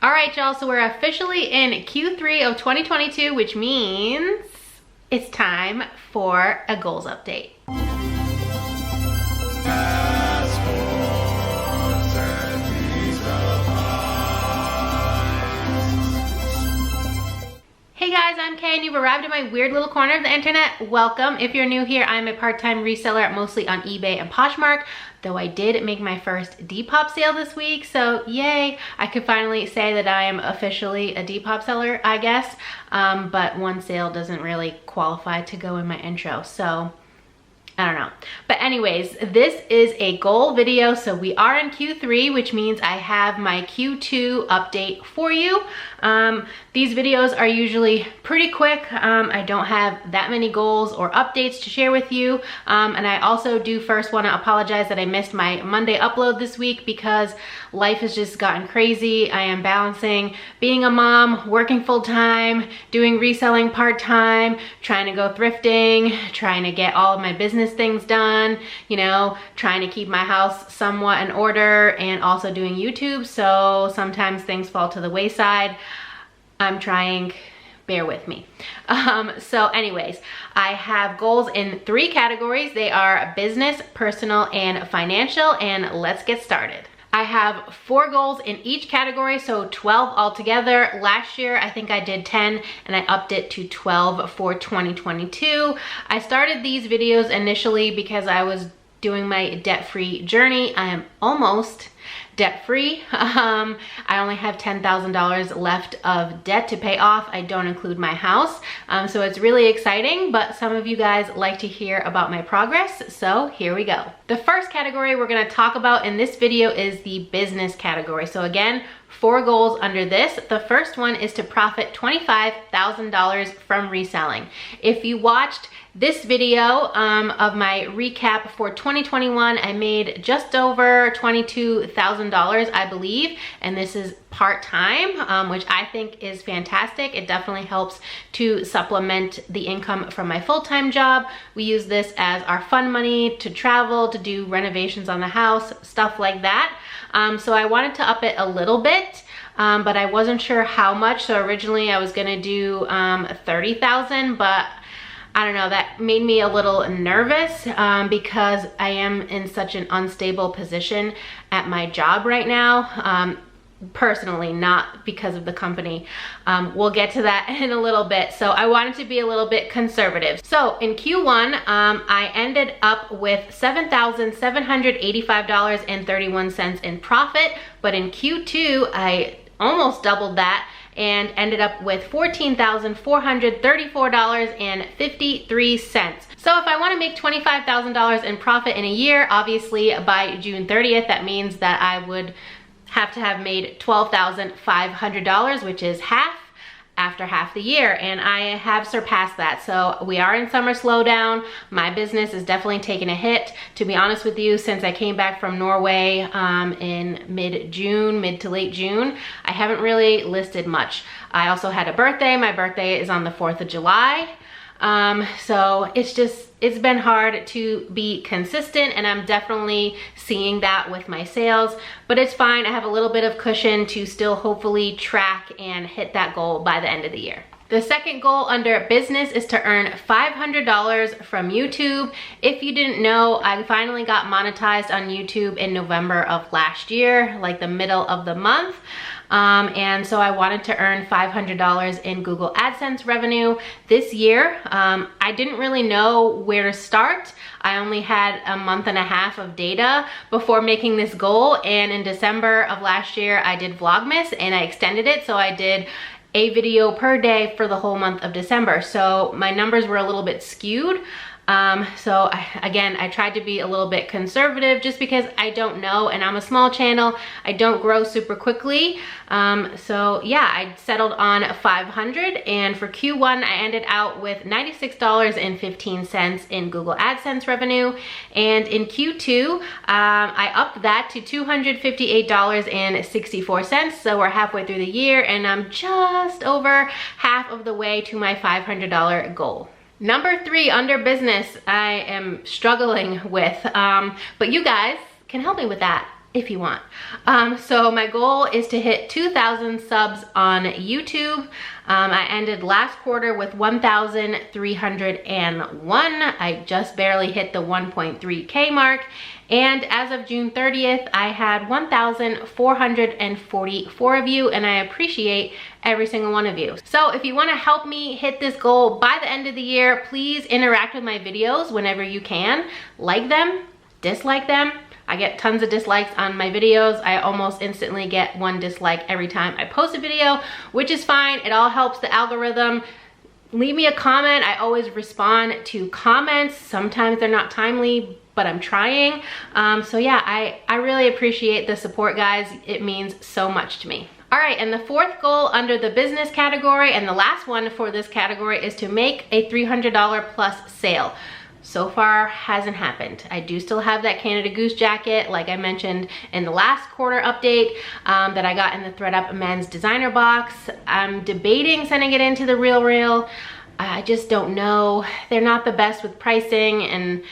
All right, y'all, so we're officially in Q3 of 2022, which means it's time for a goals update. Hey guys, I'm Kay and you've arrived at my weird little corner of the internet. Welcome. If you're new here, I'm a part-time reseller mostly on eBay and Poshmark, though I did make my first Depop sale this week, so yay. I could finally say that I am officially a Depop seller, I guess, but one sale doesn't really qualify to go in my intro, so I don't know. But anyways, this is a goal video. So we are in Q3, which means I have my Q2 update for you. These videos are usually pretty quick. I don't have that many goals or updates to share with you. And I also do first want to apologize that I missed my Monday upload this week because life has just gotten crazy. I am balancing being a mom, working full time, doing reselling part time, trying to go thrifting, trying to get all of my business things done, you know, trying to keep my house somewhat in order, and also doing YouTube. So sometimes things fall to the wayside. I'm trying, bear with me. So anyways, I have goals in 3 categories. They are business, personal, and financial, and let's get started. I have 4 goals in each category, so 12 altogether. Last year, I think I did 10 and I upped it to 12 for 2022. I started these videos initially because I was doing my debt-free journey. I am almost debt-free. I only have $10,000 left of debt to pay off. I don't include my house. So it's really exciting, but some of you guys like to hear about my progress. So here we go. The first category we're gonna talk about in this video is the business category. So again, 4 goals under this. The first one is to profit $25,000 from reselling. If you watched this video of my recap for 2021, I made just over $22,000, I believe, and this is part-time, which I think is fantastic. It definitely helps to supplement the income from my full-time job. We use this as our fun money to travel, to do renovations on the house, stuff like that. So I wanted to up it a little bit, but I wasn't sure how much. So originally I was gonna do 30,000, but I don't know, that made me a little nervous because I am in such an unstable position at my job right now. Personally, not because of the company. We'll get to that in a little bit. So I wanted to be a little bit conservative. So in Q1, I ended up with $7,785.31 in profit, but in Q2, I almost doubled that and ended up with $14,434.53. So if I want to make $25,000 in profit in a year, obviously by June 30th, that means that I would have to have made $12,500, which is half after half the year, and I have surpassed that. So we are in summer slowdown. My business is definitely taking a hit. To be honest with you, since I came back from Norway in mid to late June, I haven't really listed much. I also had a birthday. My birthday is on the 4th of July. So it's been hard to be consistent, and I'm definitely seeing that with my sales, but it's fine. I have a little bit of cushion to still hopefully track and hit that goal by the end of the year. The second goal under business is to earn $500 from YouTube. If you didn't know, I finally got monetized on YouTube in November of last year, like the middle of the month. And so I wanted to earn $500 in Google AdSense revenue this year. I didn't really know where to start. I only had a month and a half of data before making this goal. And in December of last year, I did Vlogmas and I extended it. So I did a video per day for the whole month of December. So my numbers were a little bit skewed. Again, I tried to be a little bit conservative just because I don't know, and I'm a small channel. I don't grow super quickly. So yeah, I settled on 500, and for Q1, I ended out with $96.15 in Google AdSense revenue. And in Q2, I upped that to $258.64. So we're halfway through the year, and I'm just over half of the way to my $500 goal. Number 3 under business, I am struggling with, but you guys can help me with that. if you want. So my goal is to hit 2,000 subs on YouTube. I ended last quarter with 1,301. I just barely hit the 1.3K mark. And as of June 30th, I had 1,444 of you, and I appreciate every single one of you. So if you want to help me hit this goal by the end of the year, please interact with my videos whenever you can. Like them, dislike them. I get tons of dislikes on my videos. I almost instantly get one dislike every time I post a video, which is fine. It all helps the algorithm. Leave me a comment. I always respond to comments. Sometimes they're not timely, but I'm trying. So yeah, I really appreciate the support, guys. It means so much to me. All right, and the fourth goal under the business category, and the last one for this category, is to make a $300 plus sale. So far, hasn't happened. I do still have that Canada Goose jacket, like I mentioned in the last quarter update, that I got in the ThredUp men's designer box. I'm debating sending it into the RealReal. I just don't know. They're not the best with pricing, and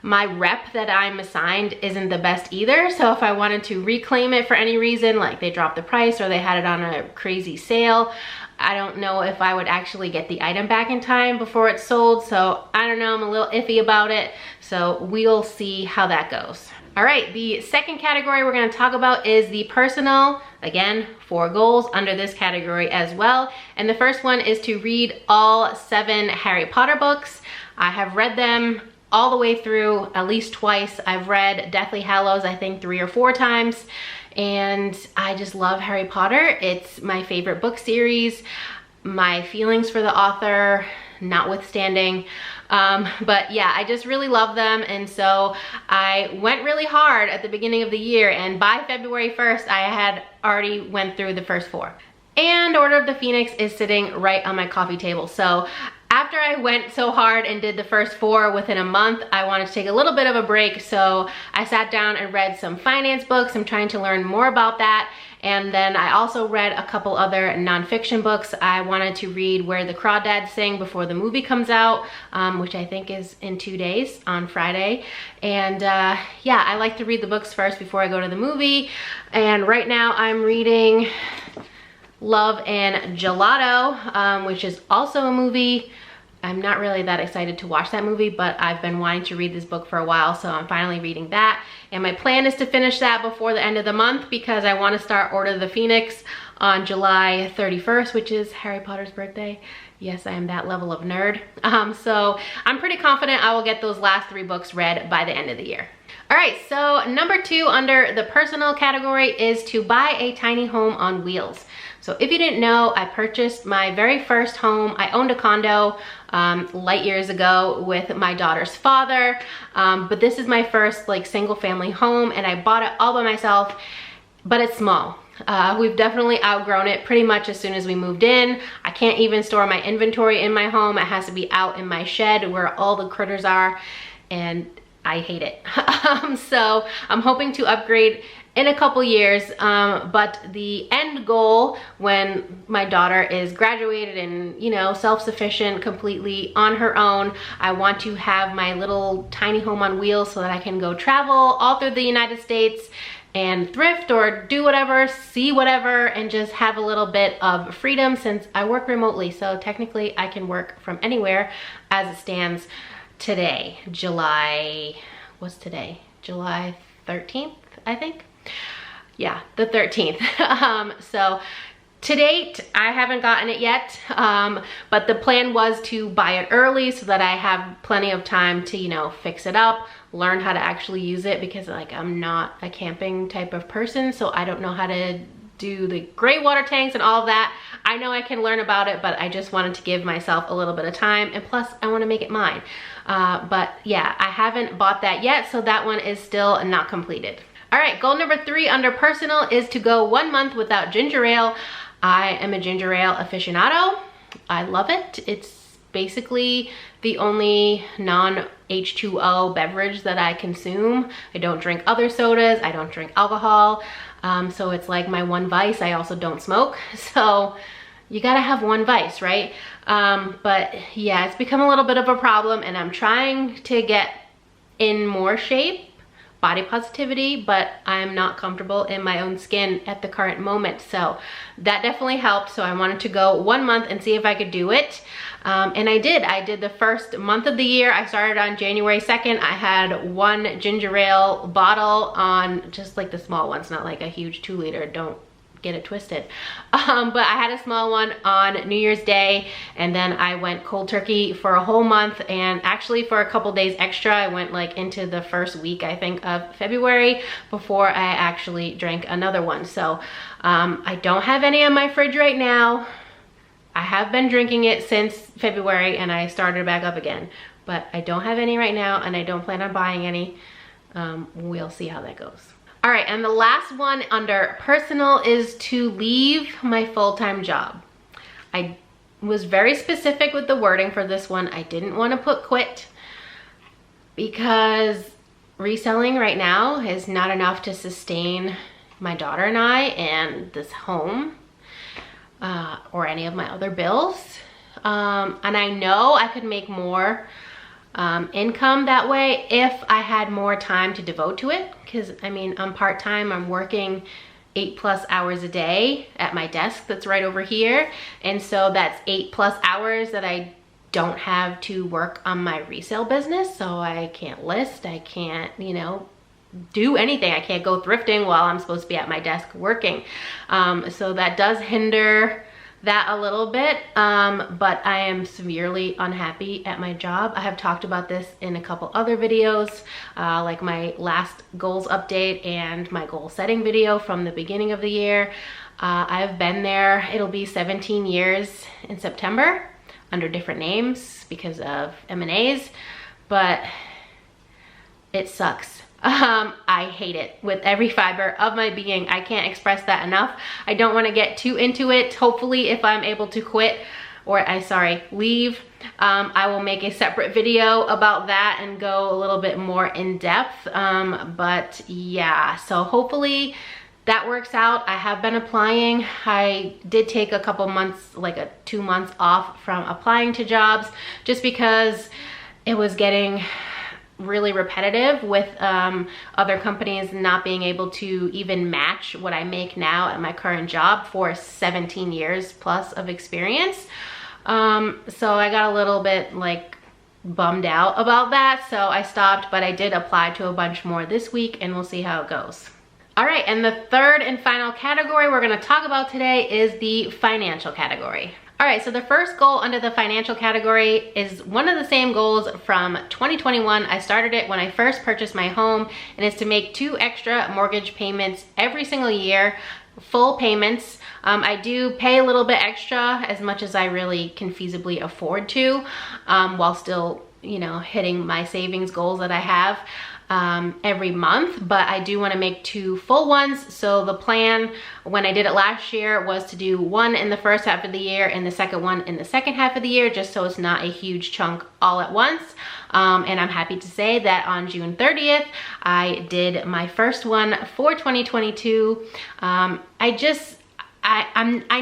my rep that I'm assigned isn't the best either. So if I wanted to reclaim it for any reason, like they dropped the price or they had it on a crazy sale, I don't know if I would actually get the item back in time before it's sold. So I don't know, I'm a little iffy about it. So we'll see how that goes. All right, the second category we're gonna talk about is the personal. Again, 4 goals under this category as well. And the first one is to read all 7 Harry Potter books. I have read them all the way through at least twice. I've read Deathly Hallows, I think 3 or 4 times. And I just love Harry Potter. It's my favorite book series. My feelings for the author notwithstanding. But yeah, I just really love them. And so I went really hard at the beginning of the year, and by February 1st, I had already went through the first 4. And Order of the Phoenix is sitting right on my coffee table. So after I went so hard and did the first 4 within a month, I wanted to take a little bit of a break. So I sat down and read some finance books. I'm trying to learn more about that. And then I also read a couple other nonfiction books. I wanted to read Where the Crawdads Sing before the movie comes out, which I think is in 2 days on Friday. And yeah, I like to read the books first before I go to the movie. And right now I'm reading Love and Gelato, which is also a movie. I'm not really that excited to watch that movie, but I've been wanting to read this book for a while, so I'm finally reading that. And my plan is to finish that before the end of the month because I want to start Order of the Phoenix on July 31st, which is Harry Potter's birthday. Yes, I am that level of nerd. So I'm pretty confident I will get those last 3 books read by the end of the year. All right, so number 2 under the personal category is to buy a tiny home on wheels. So if you didn't know, I purchased my very first home. I owned a condo light years ago with my daughter's father, but this is my first like single family home, and I bought it all by myself, but it's small. We've definitely outgrown it pretty much as soon as we moved in. I can't even store my inventory in my home. It has to be out in my shed where all the critters are, and I hate it. So I'm hoping to upgrade in a couple years, but the end goal when my daughter is graduated and, you know, self-sufficient, completely on her own, I want to have my little tiny home on wheels so that I can go travel all through the United States and thrift or do whatever, see whatever, and just have a little bit of freedom since I work remotely. So technically I can work from anywhere as it stands today. What's today? July 13th, I think. Yeah, the 13th. So to date, I haven't gotten it yet, but the plan was to buy it early so that I have plenty of time to, you know, fix it up, learn how to actually use it, because like I'm not a camping type of person, so I don't know how to do the gray water tanks and all of that. I know I can learn about it, but I just wanted to give myself a little bit of time, and plus I want to make it mine. But yeah, I haven't bought that yet, so that one is still not completed. All right, goal number 3 under personal is to go 1 month without ginger ale. I am a ginger ale aficionado. I love it. It's basically the only non-H2O beverage that I consume. I don't drink other sodas. I don't drink alcohol. So it's like my one vice. I also don't smoke. So you gotta have one vice, right? But yeah, it's become a little bit of a problem, and I'm trying to get in more shape. body positivity, but I'm not comfortable in my own skin at the current moment. So that definitely helped. So I wanted to go 1 month and see if I could do it. And I did the first month of the year. I started on January 2nd. I had 1 ginger ale bottle on, just like the small ones, not like a huge 2-liter, don't get it twisted. But I had a small one on New Year's Day, and then I went cold turkey for a whole month, and actually for a couple days extra. I went like into the first week, I think, of February before I actually drank another one. So I don't have any in my fridge right now. I have been drinking it since February, and I started back up again, but I don't have any right now, and I don't plan on buying any. We'll see how that goes. All right, and the last one under personal is to leave my full-time job. I was very specific with the wording for this one. I didn't want to put quit, because reselling right now is not enough to sustain my daughter and I and this home, or any of my other bills. And I know I could make more income that way if I had more time to devote to it, because I mean, I'm part-time. I'm working 8+ hours a day at my desk that's right over here, and so that's 8+ hours that I don't have to work on my resale business. So I can't list, I can't, you know, do anything. I can't go thrifting while I'm supposed to be at my desk working. So that does hinder that a little bit, but I am severely unhappy at my job. I have talked about this in a couple other videos, like my last goals update and my goal setting video from the beginning of the year. I've been there, it'll be 17 years in September, under different names because of M&As, but it sucks. I hate it with every fiber of my being. I can't express that enough. I don't want to get too into it. Hopefully, if I'm able to quit, or leave, I will make a separate video about that and go a little bit more in depth. But yeah, so hopefully that works out. I have been applying. I did take a couple months, like 2 months off from applying to jobs, just because it was getting really repetitive with other companies not being able to even match what I make now at my current job for 17 years plus of experience. So I got a little bit like bummed out about that, so I stopped, but I did apply to a bunch more this week, and we'll see how it goes. All right, and the third and final category we're going to talk about today is the financial category. All right, so the first goal under the financial category is one of the same goals from 2021. I started it when I first purchased my home, and it's to make 2 extra mortgage payments every single year, full payments. I do pay a little bit extra, as much as I really can feasibly afford to, while still, you know, hitting my savings goals that I have every month, but I do want to make 2 full ones. So the plan when I did it last year was to do 1 in the first half of the year and the second one in the second half of the year, just so it's not a huge chunk all at once. And I'm happy to say that on June 30th, I did my first one for 2022. I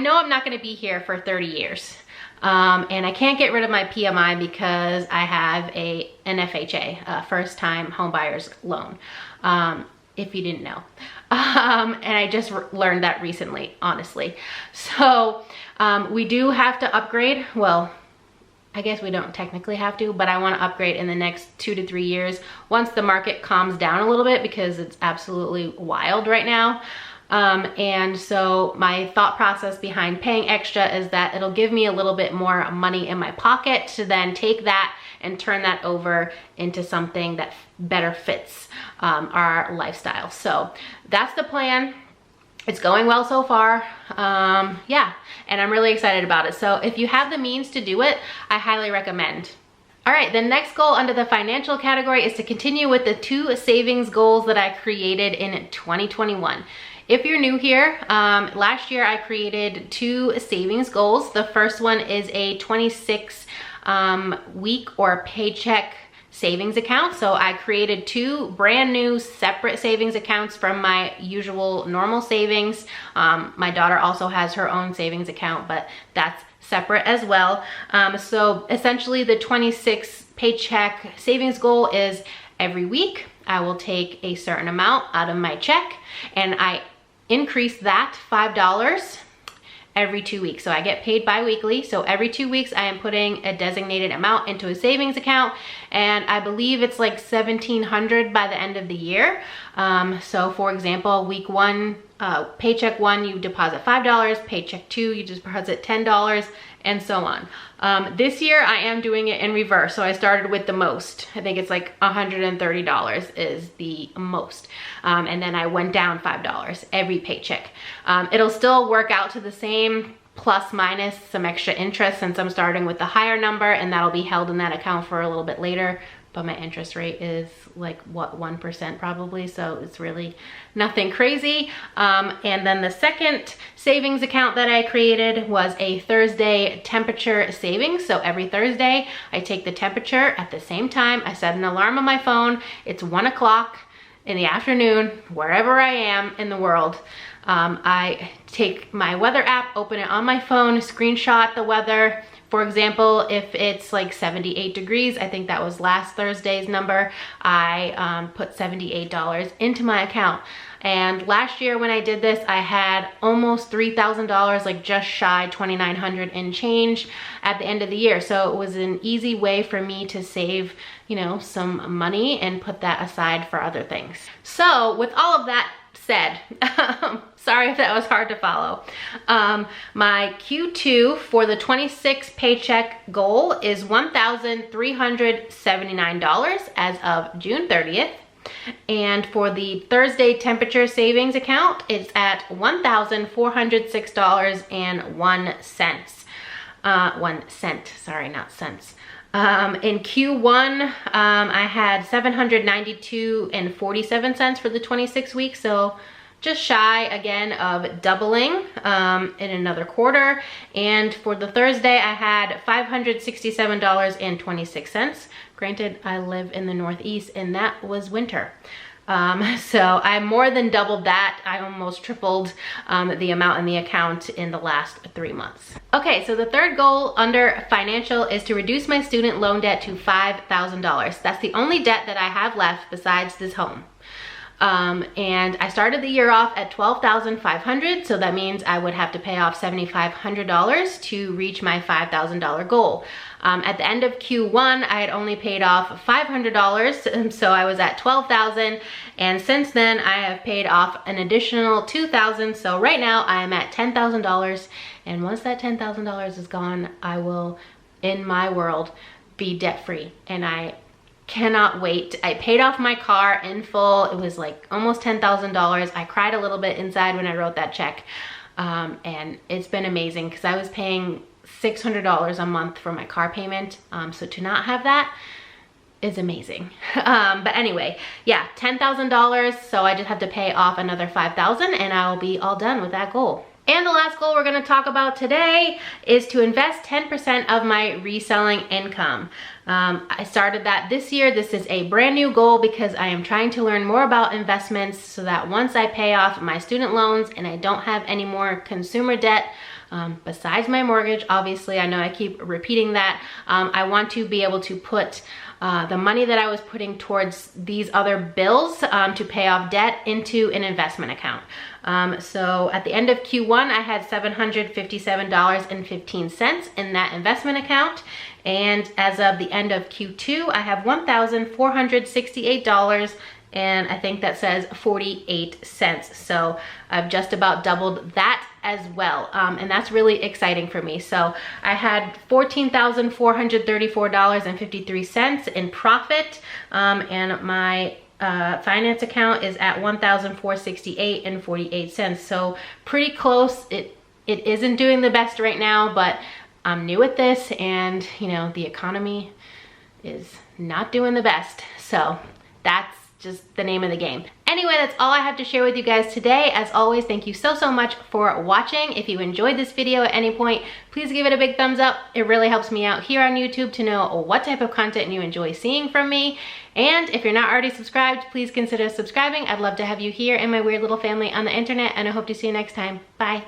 know I'm not going to be here for 30 years. And I can't get rid of my PMI because I have an FHA, first time home buyer's loan, if you didn't know. And I just learned that recently, honestly. So we do have to upgrade. Well, I guess we don't technically have to, but I want to upgrade in the next 2 to 3 years once the market calms down a little bit, because it's absolutely wild right now. And so my thought process behind paying extra is that it'll give me a little bit more money in my pocket to then take that and turn that over into something that better fits our lifestyle. So that's the plan. It's going well so far. Yeah, and I'm really excited about it. So if you have the means to do it, I highly recommend. All right, the next goal under the financial category is to continue with the 2 savings goals that I created in 2021. If you're new here, last year I created 2 savings goals. The first one is a 26 week or paycheck savings account. So I created 2 brand new separate savings accounts from my usual normal savings. My daughter also has her own savings account, but that's separate as well. So essentially the 26 paycheck savings goal is every week I will take a certain amount out of my check and I increase that $5 every 2 weeks. So I get paid bi-weekly. So every 2 weeks I am putting a designated amount into a savings account, and I believe it's like $1,700 by the end of the year. So for example, week one, paycheck one, you deposit $5, paycheck two, you deposit $10, and so on. This year I am doing it in reverse. So I started with the most. I think it's like $130 is the most. And then I went down $5 every paycheck. It'll still work out to the same, plus minus some extra interest since I'm starting with the higher number, and that'll be held in that account for a little bit later. But my interest rate is like, what, 1% probably, so it's really nothing crazy. And then the second savings account that I created was a Thursday temperature savings. So every Thursday I take the temperature at the same time. I set an alarm on my phone. It's 1 o'clock in the afternoon, wherever I am in the world. I take my weather app, open it on my phone, screenshot the weather. For example, if it's like 78 degrees, I think that was last Thursday's number, I put $78 into my account. And last year when I did this, I had almost $3,000, like just shy $2,900 in change at the end of the year. So it was an easy way for me to save, you know, some money and put that aside for other things. So with all of that said, sorry if that was hard to follow. My Q2 for the 26 paycheck goal is $1,379 as of June 30th. And for the Thursday temperature savings account, it's at $1,406.01. 1 cent, sorry, not cents. In Q1, I had $792.47 for the 26 weeks, so just shy again of doubling in another quarter. And for the Thursday, I had $567.26. Granted, I live in the Northeast and that was winter. So I more than doubled that. I almost tripled the amount in the account in the last 3 months. Okay, so the third goal under financial is to reduce my student loan debt to $5,000. That's the only debt that I have left besides this home. And I started the year off at $12,500, so that means I would have to pay off $7,500 to reach my $5,000 goal. At the end of Q1, I had only paid off $500, so I was at $12,000, and since then I have paid off an additional $2,000, so right now I am at $10,000, and once that $10,000 is gone, I will, in my world, be debt-free, and I cannot wait. I paid off my car in full. It was like almost $10,000. I cried a little bit inside when I wrote that check. And it's been amazing because I was paying $600 a month for my car payment. So to not have that is amazing. But anyway, yeah, $10,000. So I just have to pay off another $5,000 and I'll be all done with that goal. And the last goal we're going to talk about today is to invest 10% of my reselling income. I started that this year. This is a brand new goal because I am trying to learn more about investments so that once I pay off my student loans and I don't have any more consumer debt, besides my mortgage, obviously, I know I keep repeating that, I want to be able to put the money that I was putting towards these other bills to pay off debt into an investment account. So at the end of Q1, I had $757.15 in that investment account. And as of the end of Q2, I have $1,468 and I think that says 48 cents. So I've just about doubled that as well. And that's really exciting for me. So I had $14,434.53 in profit. And my finance account is at $1,468.48. So pretty close. It isn't doing the best right now, but I'm new at this and you know, the economy is not doing the best. So that's just the name of the game. Anyway, that's all I have to share with you guys today. As always, thank you so much for watching. If you enjoyed this video at any point, please give it a big thumbs up. It really helps me out here on YouTube to know what type of content you enjoy seeing from me. And if you're not already subscribed, please consider subscribing. I'd love to have you here in my weird little family on the internet, and I hope to see you next time. Bye.